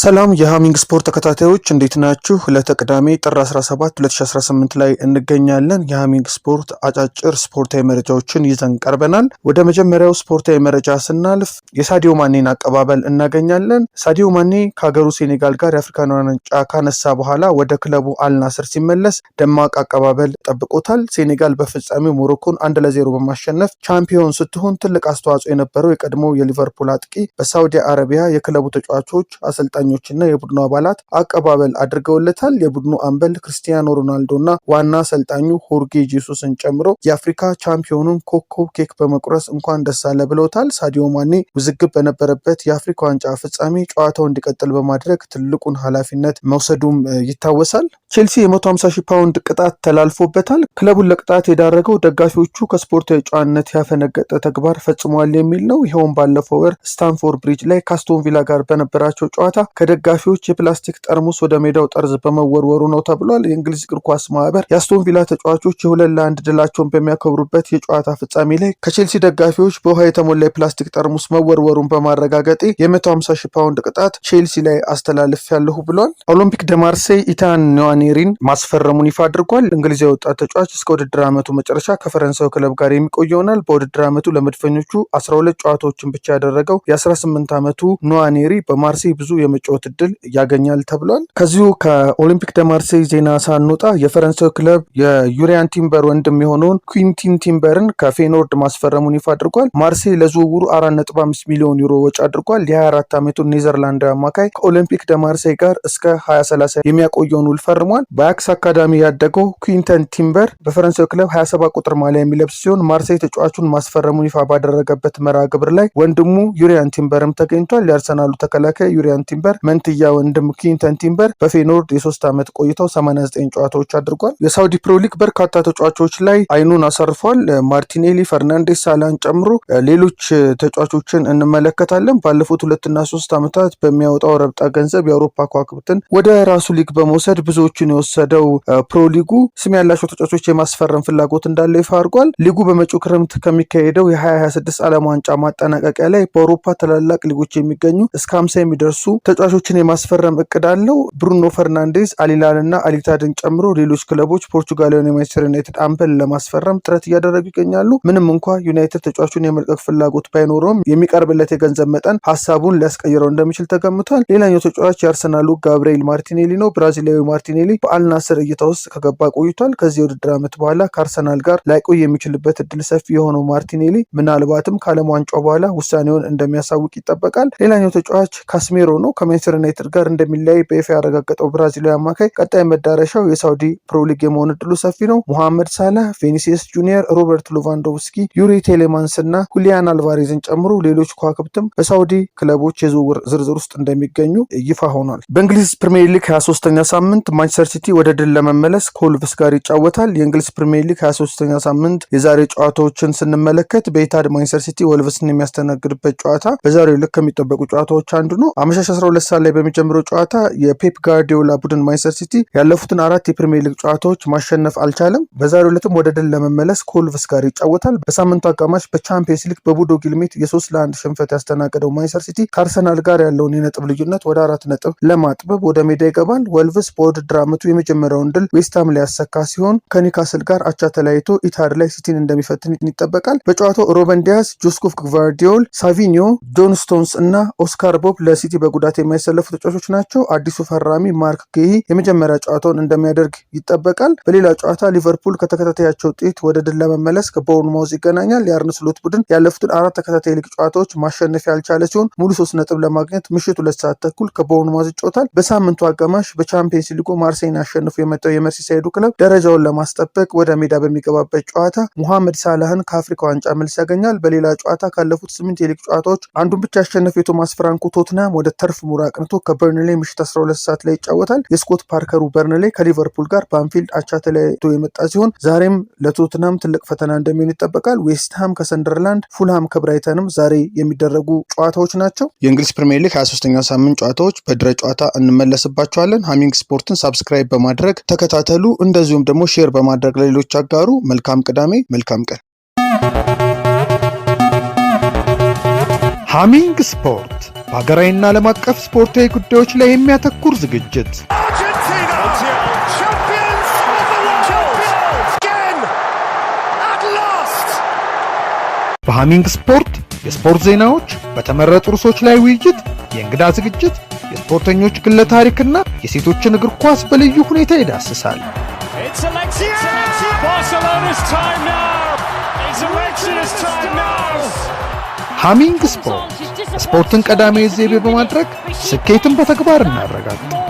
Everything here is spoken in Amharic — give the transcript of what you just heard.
ሰላም የሃሚንግ ስፖርት ተከታታዮች እንዴት ናችሁ? ለተቀዳሚ ጥር 17 2018 ላይ እንገኛለን። የሃሚንግ ስፖርት አጫጭር ስፖርታዊ መረጃዎችን ይዘን ቀርበናል። ወደ መጀመሪያው ስፖርታዊ መረጃ ስናልፍ የሳዲዮ ማኔን አቀባበል እናገኛለን። ሳዲዮ ማኔ ከሀገሩ ሴኔጋል ጋር የአፍሪካን ዋንጫ ካነሳ በኋላ ወደ ክለቡ አልናስር ሲመለስ ደማቅ አቀባበል ጠብቆታል። ሴኔጋል በፍጻሜው ሞሮኮን 1-0 በማሸነፍ ቻምፒዮን ስትሆን ትልቅ አስተዋጽኦ የነበረው የቀድሞው የሊቨርፑል አጥቂ በሳውዲ አረቢያ የክለቡ ተጫዋቾች አሰልጣኞችና የቡድኑ አባላት አቀባበል አድርገውለታል። የቡድኑ አምበል ክርስቲያኖ ሮናልዶና ዋና አሰልጣኙ ሆርጌ ጄሱስን ጨምሮ የአፍሪካ ቻምፒዮኑን ኮከብ ኬክ በመቁረስ እንኳን ደስ አለ ብለውታል። ሳዲዮ ማኔ ውዝግብ በነበረበት የአፍሪካ ዋንጫ ፍጻሜ ጨዋታው እንዲቀጥል በማድረግ ትልቁን ኃላፊነት መውሰዱም ይታወሳል። ቼልሲ የ150,000 ፓውንድ ቅጣት ተላልፎበታል። ክለቡን ለቅጣት የዳረገው ደጋፊዎቹ ከስፖርታዊ ጨዋነት ያፈነገጠ ተግባር ፈጽመዋል የሚል ነው። ይኸውም ባለፈው ወር ስታንፎርድ ብሪጅ ላይ ከአስቶን ቪላ ጋር በነበራቸው ጨዋታ ከደጋፊዎች የፕላስቲክ ጠርሙስ ወደ ሜዳው ጠርዝ በመወርወሩ ነው ተብሏል። የእንግሊዝ እግር ኳስ ማህበር የአስቶን ቪላ ተጫዋቾች የ2-1 ድላቸውን በሚያከብሩበት የጨዋታ ፍጻሜ ላይ ከቼልሲ ደጋፊዎች በውሃ የተሞላ የፕላስቲክ ጠርሙስ መወርወሩን በማረጋገጤ የ150,000 ፓውንድ ቅጣት ቼልሲ ላይ አስተላልፍ ያለሁ ብሏል። ኦሎምፒክ ደ ማርሴይ ኢታን ኒዋኔሪን ማስፈረሙን ይፋ አድርጓል። እንግሊዝ የወጣት ተጫዋች እስከ ውድድር ዓመቱ መጨረሻ ከፈረንሳዩ ክለብ ጋር የሚቆይ ይሆናል። በውድድር ዓመቱ ለመድፈኞቹ 12 ጨዋታዎችን ብቻ ያደረገው የ18 ዓመቱ ኒዋኔሪ በማርሴይ ብዙ የመጫወት እድል ያገኛል ተብሏል። ከዚሁ ከኦሊምፒክ ደ ማርሴይ ዜና ሳንወጣ የፈረንሳዩ ክለብ የዩሪያን ቲምበር ወንድም የሆነውን ኩዊንቲን ቲምበርን ከፌኖርድ ማስፈረሙን ይፋ አድርጓል። ማርሴይ ለዝውውሩ 4.5 ሚሊዮን ዩሮ ወጪ አድርጓል። የ24 ዓመቱ ኔዘርላንዳዊ አማካይ ከኦሊምፒክ ደ ማርሴይ ጋር እስከ 2030 የሚያቆየውን ውል ፈርሟል። በአያክስ አካዳሚ ያደገው ኩዊንተን ቲምበር በፈረንሳዩ ክለብ 27 ቁጥር ማሊያ የሚለብስ ሲሆን ማርሴይ ተጫዋቹን ማስፈረሙን ይፋ ባደረገበት መርሃ ግብር ላይ ወንድሙ ዩሪያን ቲምበርም ተገኝቷል። የአርሰናሉ ተከላካይ ዩሪያን ቲምበር መንትያ ወንድም ኩዊንተን ቲምበር በፌኖርድ የ3 ዓመት ቆይታው 89 ጨዋታዎች አድርጓል። የሳውዲ ፕሮ ሊግ በርካታ ተጫዋቾች ላይ አይኑን አሳርፏል። ማርቲኔሊ፣ ፈርናንዴስ፣ ሳላን ጨምሮ ሌሎች ተጫዋቾችን እንመለከታለን። ባለፉት 2 እና 3 ዓመታት በሚያወጣው ረብጣ ገንዘብ የአውሮፓ ከዋክብትን ወደ ራሱ ሊግ በመውሰድ ብዙዎቹን የወሰደው ፕሮ ሊጉ ስም ያላቸው ተጫዋቾች የማስፈረም ፍላጎት እንዳለ ይፋ አድርጓል። ሊጉ በመጪው ክረምት ከሚካሄደው የ2026 ዓለም ዋንጫ ማጠናቀቂያ ላይ በአውሮፓ ታላላቅ ሊጎች የሚገኙ እስከ 50 የሚደርሱ ተጫዋቾችን የማስፈረም እቅድ አለው። ብሩኖ ፈርናንዴዝ፣ አሊላል እና አሊታድን ጨምሮ ሌሎች ክለቦች ፖርቹጋላዊውን የማንቸስተር ዩናይትድ አምበል ለማስፈረም ጥረት እያደረጉ ይገኛሉ። ምንም እንኳ ዩናይትድ ተጫዋቹን የመልቀቅ ፍላጎት ባይኖረውም የሚቀርብለት የገንዘብ መጠን ሀሳቡን ሊያስቀይረው እንደሚችል ተገምቷል። ሌላኛው ተጫዋች የአርሰናሉ ጋብርኤል ማርቲኔሊ ነው። ብራዚላዊ ማርቲኔሊ በአልናስር እይታ ውስጥ ከገባ ቆይቷል። ከዚህ የውድድር ዓመት በኋላ ከአርሰናል ጋር ላይቆይ የሚችልበት እድል ሰፊ የሆነው ማርቲኔሊ ምናልባትም ከዓለም ዋንጫው በኋላ ውሳኔውን እንደሚያሳውቅ ይጠበቃል። ሌላኛው ተጫዋች ካስሜሮ ነው። ከማንቸስተር ዩናይትድ ጋር እንደሚለያይ በይፋ ያረጋገጠው ብራዚላዊ አማካይ ቀጣይ መዳረሻው የሳውዲ ፕሮ ሊግ የመሆን እድሉ ሰፊ ነው። ሙሐመድ ሳላህ፣ ቪኒሲየስ ጁኒየር፣ ሮበርት ሌቫንዶቭስኪ፣ ዩሪ ቴሌማንስ እና ሁሊያን አልቫሬዝን ጨምሮ ሌሎች ከዋክብትም በሳውዲ ክለቦች የዝውውር ዝርዝር ውስጥ እንደሚገኙ ይፋ ሆኗል። በእንግሊዝ ፕሪሚየር ሊግ 23ኛ ሳምንት ማንቸስተር ሲቲ ወደ ድል ለመመለስ ከወልቭስ ጋር ይጫወታል። የእንግሊዝ ፕሪሚየር ሊግ 23ኛ ሳምንት የዛሬ ጨዋታዎችን ስንመለከት በኢታድ ማንቸስተር ሲቲ ወልቭስን የሚያስተናግድበት ጨዋታ በዛሬው ልክ ከሚጠበቁ ጨዋታዎች አንዱ ነው። አመሻሽ 12 ሰዓት ላይ በሚጀምረው ጨዋታ የፔፕ ጋርዲዮላ ቡድን ማንቸስተር ሲቲ ያለፉትን 4 የፕሪሚየር ሊግ ጨዋታዎች ማሸነፍ አልቻለም። በዛሬው ዕለትም ወደ ድል ለመመለስ ከወልቭስ ጋር ይጫወታል። በሳምንቱ አጋማሽ በቻምፒየንስ ሊግ በቦዶ ግሊምት የ3-1 ሽንፈት ያስተናገደው ማንቸስተር ሲቲ ከአርሰናል ጋር ያለውን የነጥብ ልዩነት ወደ 4 ነጥብ ለማጥበብ ወደ ሜዳ ይገባል። ወልቭስ በውድድር ዓመቱ የመጀመሪያውን ድል ዌስትሃም ላይ ያሰካ ሲሆን ከኒውካስል ጋር አቻ ተለያይቶ ኢታድ ላይ ሲቲን እንደሚፈትን ይጠበቃል። በጨዋታው ሮበን ዲያስ፣ ጆስኮፍ ግቫርዲዮል፣ ሳቪኒዮ፣ ጆን ስቶንስ እና ኦስካር ቦብ ለሲቲ በጉዳት የማይሰለፉ ተጫዋቾች ናቸው። አዲሱ ፈራሚ ማርክ ጌሂ የመጀመሪያ ጨዋታውን እንደሚያደርግ ይጠበቃል። በሌላ ጨዋታ ሊቨርፑል ከተከታታያቸው ውጤት ወደ ድል ለመመለስ ከቦርንማውዝ ይገናኛል። የአርነ ስሎት ቡድን ያለፉትን 4 ተከታታይ ሊግ ጨዋታዎች ማሸነፍ ያልቻለ ሲሆን ሙሉ 3 ነጥብ ለማግኘት ምሽት 2 ሰዓት ተኩል ከቦርንማውዝ ይጫወታል። በሳምንቱ አጋማሽ በቻምፒየንስ ሊጉ ማርሴይን አሸንፎ የመጣው የመርሲሳይዱ ክለብ ደረጃውን ለማስጠበቅ ወደ ሜዳ በሚገባበት ጨዋታ ሙሐመድ ሳላህን ከአፍሪካ ዋንጫ መልስ ያገኛል። በሌላ ጨዋታ ካለፉት 8 የሊግ ጨዋታዎች አንዱን ብቻ ያሸነፈው የቶማስ ፍራንኮ ቶትናም ወደ ተርፍ ሙር አቅንቶ ከበርንሌ ምሽት 12 ሰዓት ላይ ይጫወታል። የስኮት ፓርከሩ በርንሌ ከሊቨርፑል ጋር በአንፊልድ አቻ ተለያይቶ የመጣ ሲሆን ዛሬም ለቶትናም ትልቅ ፈተና እንደሚሆን ይጠበቃል። ዌስትሃም ከሰንደርላንድ፣ ፉልሃም ከብራይተንም ዛሬ የሚደረጉ ጨዋታዎች ናቸው። የእንግሊዝ ፕሪሚየር ሊግ 23ኛ ሳምንት ጨዋታዎች በድረ ጨዋታ እንመለስባቸዋለን። ሃሚንግ ስፖርትን ሳብስክራይብ በማድረግ ተከታተሉ። እንደዚሁም ደግሞ ሼር በማድረግ ለሌሎች አጋሩ። መልካም ቅዳሜ፣ መልካም ቀን። ሃሚንግ ስፖርት በሀገራዊና ዓለም አቀፍ ስፖርታዊ ጉዳዮች ላይ የሚያተኩር ዝግጅት። በሃሚንግ ስፖርት የስፖርት ዜናዎች፣ በተመረጡ ርዕሶች ላይ ውይይት፣ የእንግዳ ዝግጅት፣ የስፖርተኞች ግለ ታሪክና የሴቶችን እግር ኳስ በልዩ ሁኔታ ይዳስሳል። ሃሚንግ ስፖርት ስፖርትን ቀዳሚ ዘይቤ በማድረግ ስኬትን በተግባር እናረጋግጥ።